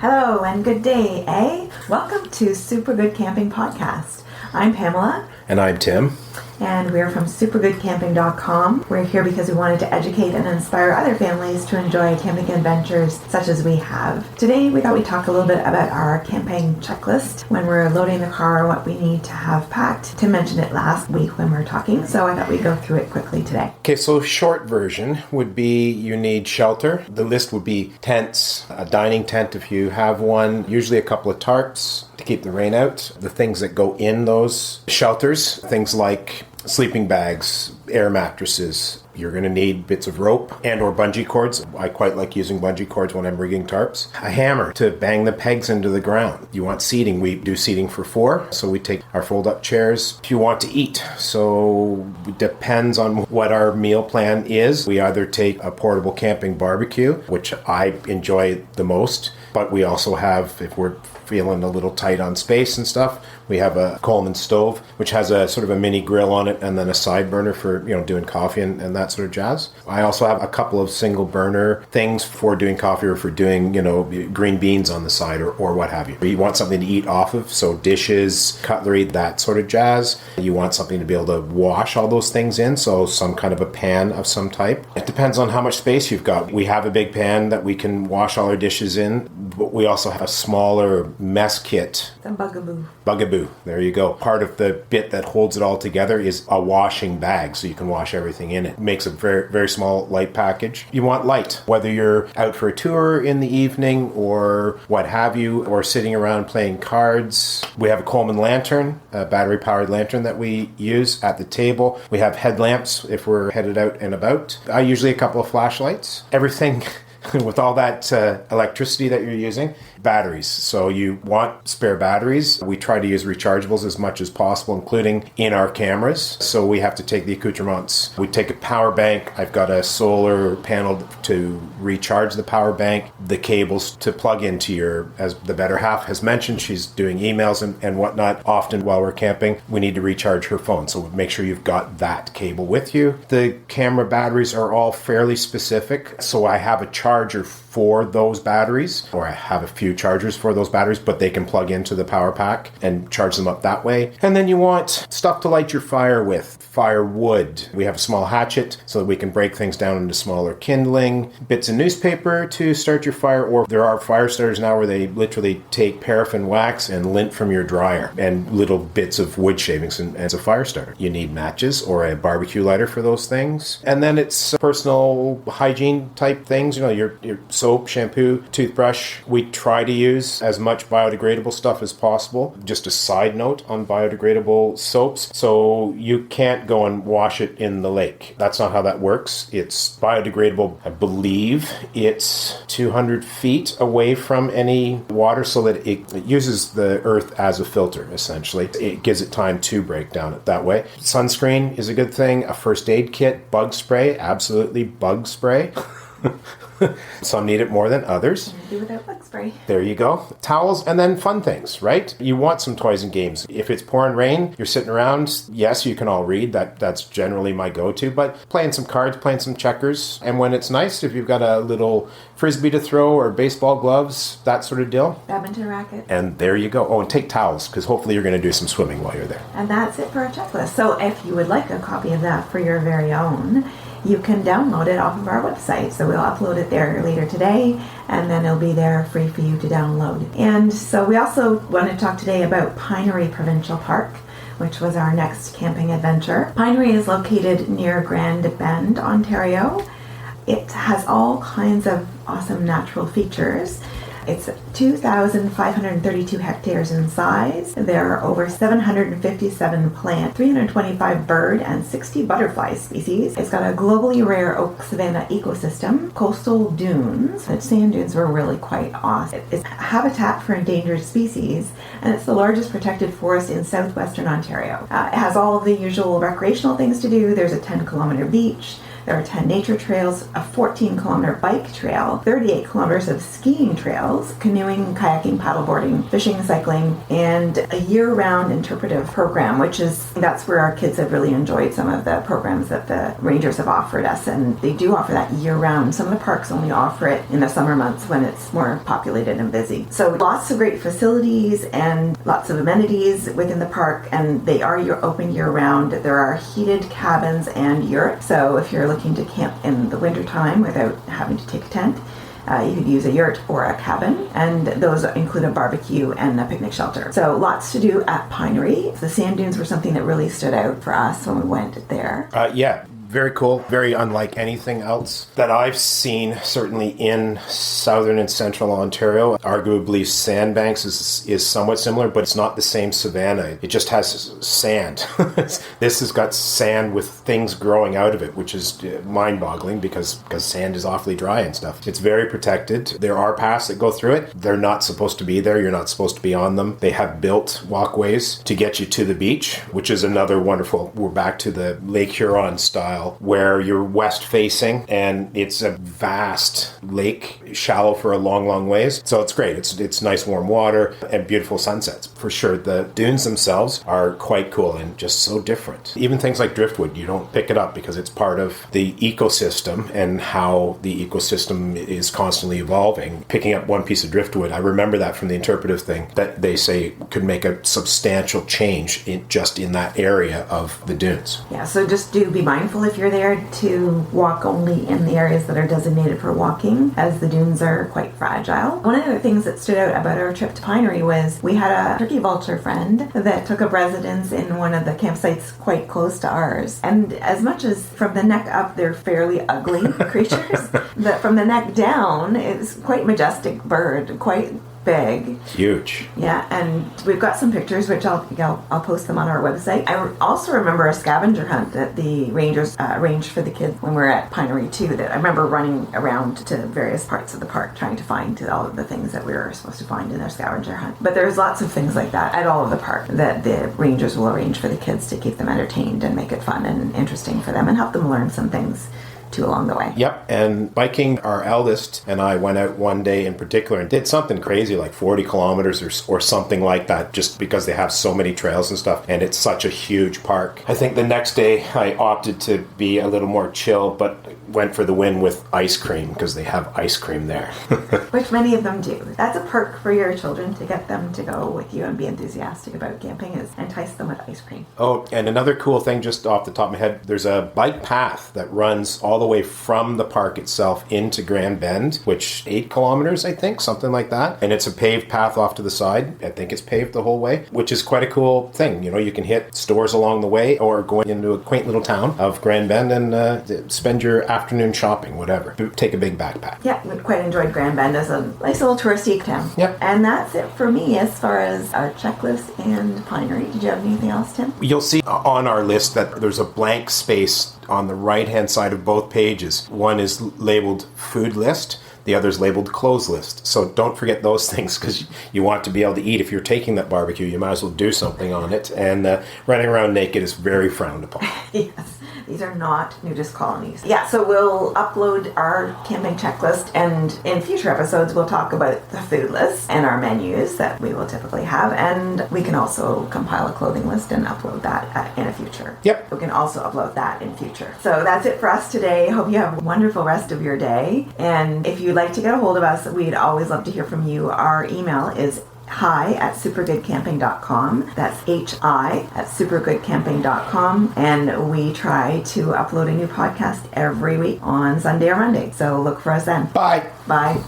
Hello and good day, eh? Welcome to Super Good Camping Podcast. I'm Pamela. And I'm Tim. And we're from supergoodcamping.com. We're here because we wanted to educate and inspire other families to enjoy camping adventures such as we have. Today we thought we'd talk a little bit about our camping checklist when we're loading the car, what we need to have packed. Tim mentioned it last week when we were talking, so I thought we'd go through it quickly today. Okay, so short version would be you need shelter. The list would be tents, a dining tent if you have one, usually a couple of tarps to keep the rain out. The things that go in those shelters, things like sleeping bags, air mattresses. You're going to need bits of rope and or bungee cords. I quite like using bungee cords when I'm rigging tarps. A hammer to bang the pegs into the ground. You want seating. We do seating for 4, so we take our fold-up chairs. If you want to eat, so it depends on what our meal plan is. We either take a portable camping barbecue, which I enjoy the most, but we also have, if we're feeling a little tight on space and stuff, we have a Coleman stove, which has a sort of a mini grill on it and then a side burner for, doing coffee and that sort of jazz. I also have a couple of single burner things for doing coffee or for doing, green beans on the side or what have you. You want something to eat off of, so dishes, cutlery, that sort of jazz. You want something to be able to wash all those things in, so some kind of a pan of some type. It depends on how much space you've got. We have a big pan that we can wash all our dishes in, but we also have a smaller mess kit. The bugaboo. Bugaboo, there you go. Part of the bit that holds it all together is a washing bag, so you can wash everything in it. It makes a very, very small light package. You want light, whether you're out for a tour in the evening or what have you, or sitting around playing cards. We have a Coleman lantern, a battery-powered lantern that we use at the table. We have headlamps if we're headed out and about. Usually a couple of flashlights. Everything with all that electricity that you're using, batteries. So you want spare batteries. We try to use rechargeables as much as possible, including in our cameras. So we have to take the accoutrements. We take a power bank. I've got a solar panel to recharge the power bank, the cables to plug into as the better half has mentioned, she's doing emails and whatnot. Often while we're camping, we need to recharge her phone. So make sure you've got that cable with you. The camera batteries are all fairly specific. So I have a charger for those batteries, or I have a few chargers for those batteries, but they can plug into the power pack and charge them up that way. And then you want stuff to light your fire with. Firewood. We have a small hatchet so that we can break things down into smaller kindling. Bits of newspaper to start your fire, or there are fire starters now where they literally take paraffin wax and lint from your dryer and little bits of wood shavings and as a fire starter. You need matches or a barbecue lighter for those things. And then it's personal hygiene type things, your soap, shampoo, toothbrush. We try to use as much biodegradable stuff as possible. Just a side note on biodegradable soaps. So you can't go and wash it in the lake. That's not how that works. It's biodegradable. I believe it's 200 feet away from any water so that it uses the earth as a filter, essentially. It gives it time to break down that way. Sunscreen is a good thing. A first aid kit, bug spray, absolutely bug spray. Some need it more than others. Do without bug spray. There you go. Towels, and then fun things, right? You want some toys and games. If it's pouring rain, you're sitting around, yes, you can all read. That's generally my go-to, but playing some cards, playing some checkers. And when it's nice, if you've got a little frisbee to throw or baseball gloves, that sort of deal. Badminton racket. And there you go. Oh, and take towels, because hopefully you're going to do some swimming while you're there. And that's it for our checklist. So if you would like a copy of that for your very own, you can download it off of our website. So we'll upload it there later today, and then it'll be there free for you to download. And so we also want to talk today about Pinery Provincial Park, which was our next camping adventure. Pinery is located near Grand Bend, Ontario. It has all kinds of awesome natural features. It's 2,532 hectares in size. There are over 757 plant, 325 bird, and 60 butterfly species. It's got a globally rare oak savanna ecosystem, coastal dunes. The sand dunes were really quite awesome. It's habitat for endangered species, and it's the largest protected forest in southwestern Ontario. It has all of the usual recreational things to do. There's a 10-kilometer beach, There are 10 nature trails, a 14-kilometer bike trail, 38 kilometers of skiing trails, canoeing, kayaking, paddleboarding, fishing, cycling, and a year-round interpretive program, that's where our kids have really enjoyed some of the programs that the rangers have offered us, and they do offer that year-round. Some of the parks only offer it in the summer months when it's more populated and busy. So lots of great facilities and lots of amenities within the park, and they are open year-round. There are heated cabins and yurts, so if you're looking to camp in the wintertime without having to take a tent, you could use a yurt or a cabin, and those include a barbecue and a picnic shelter. So lots to do at Pinery. The sand dunes were something that really stood out for us when we went there. Yeah. Very cool. Very unlike anything else that I've seen, certainly in southern and central Ontario. Arguably, Sandbanks is somewhat similar, but it's not the same savanna. It just has sand. This has got sand with things growing out of it, which is mind-boggling because sand is awfully dry and stuff. It's very protected. There are paths that go through it. They're not supposed to be there. You're not supposed to be on them. They have built walkways to get you to the beach, which is another wonderful. We're back to the Lake Huron style, where you're west facing and it's a vast lake, shallow for a long ways. So it's great. It's nice warm water and beautiful sunsets. For sure, the dunes themselves are quite cool and just so different. Even things like driftwood, you don't pick it up because it's part of the ecosystem and how the ecosystem is constantly evolving. Picking up one piece of driftwood, I remember that from the interpretive thing, that they say could make a substantial change in that area of the dunes. Yeah, so just do be mindful if you're there to walk only in the areas that are designated for walking, as the dunes are quite fragile. One of the things that stood out about our trip to Pinery was we had a turkey vulture friend that took up residence in one of the campsites quite close to ours. And as much as from the neck up, they're fairly ugly creatures, but from the neck down, it's quite majestic bird, quite big. Huge. Yeah, and we've got some pictures, which I'll post them on our website. I also remember a scavenger hunt that the rangers arranged for the kids when we were at Pinery too, that I remember running around to various parts of the park trying to find all of the things that we were supposed to find in their scavenger hunt. But there's lots of things like that at all of the park that the rangers will arrange for the kids to keep them entertained and make it fun and interesting for them and help them learn some things along the way. Yep, and biking, our eldest and I went out one day in particular and did something crazy like 40 kilometers or something like that, just because they have so many trails and stuff, and it's such a huge park. I think the next day I opted to be a little more chill, but went for the win with ice cream because they have ice cream there. Which many of them do. That's a perk for your children, to get them to go with you and be enthusiastic about camping, is entice them with ice cream. Oh, and another cool thing just off the top of my head, there's a bike path that runs all the way from the park itself into Grand Bend, which 8 kilometers, I think, something like that. And it's a paved path off to the side. I think it's paved the whole way, which is quite a cool thing. You know, you can hit stores along the way or go into a quaint little town of Grand Bend and spend your afternoon shopping, whatever. Take a big backpack. Yeah, we quite enjoyed Grand Bend as a nice little touristy town. Yep. And that's it for me as far as our checklist and Pinery. Did you have anything else, Tim? You'll see on our list that there's a blank space on the right-hand side of both pages. One is labeled food list, the other's labeled clothes list. So don't forget those things, because you want to be able to eat. If you're taking that barbecue, you might as well do something on it. And running around naked is very frowned upon. Yes. These are not nudist colonies. Yeah, so we'll upload our camping checklist, and in future episodes we'll talk about the food list and our menus that we will typically have, and we can also compile a clothing list and upload that in a future. Yep. We can also upload that in future. So that's it for us today. Hope you have a wonderful rest of your day, and if you'd like to get a hold of us, we'd always love to hear from you. Our email is hi@supergoodcamping.com. That's hi@supergoodcamping.com. And we try to upload a new podcast every week on Sunday or Monday. So look for us then. Bye. Bye.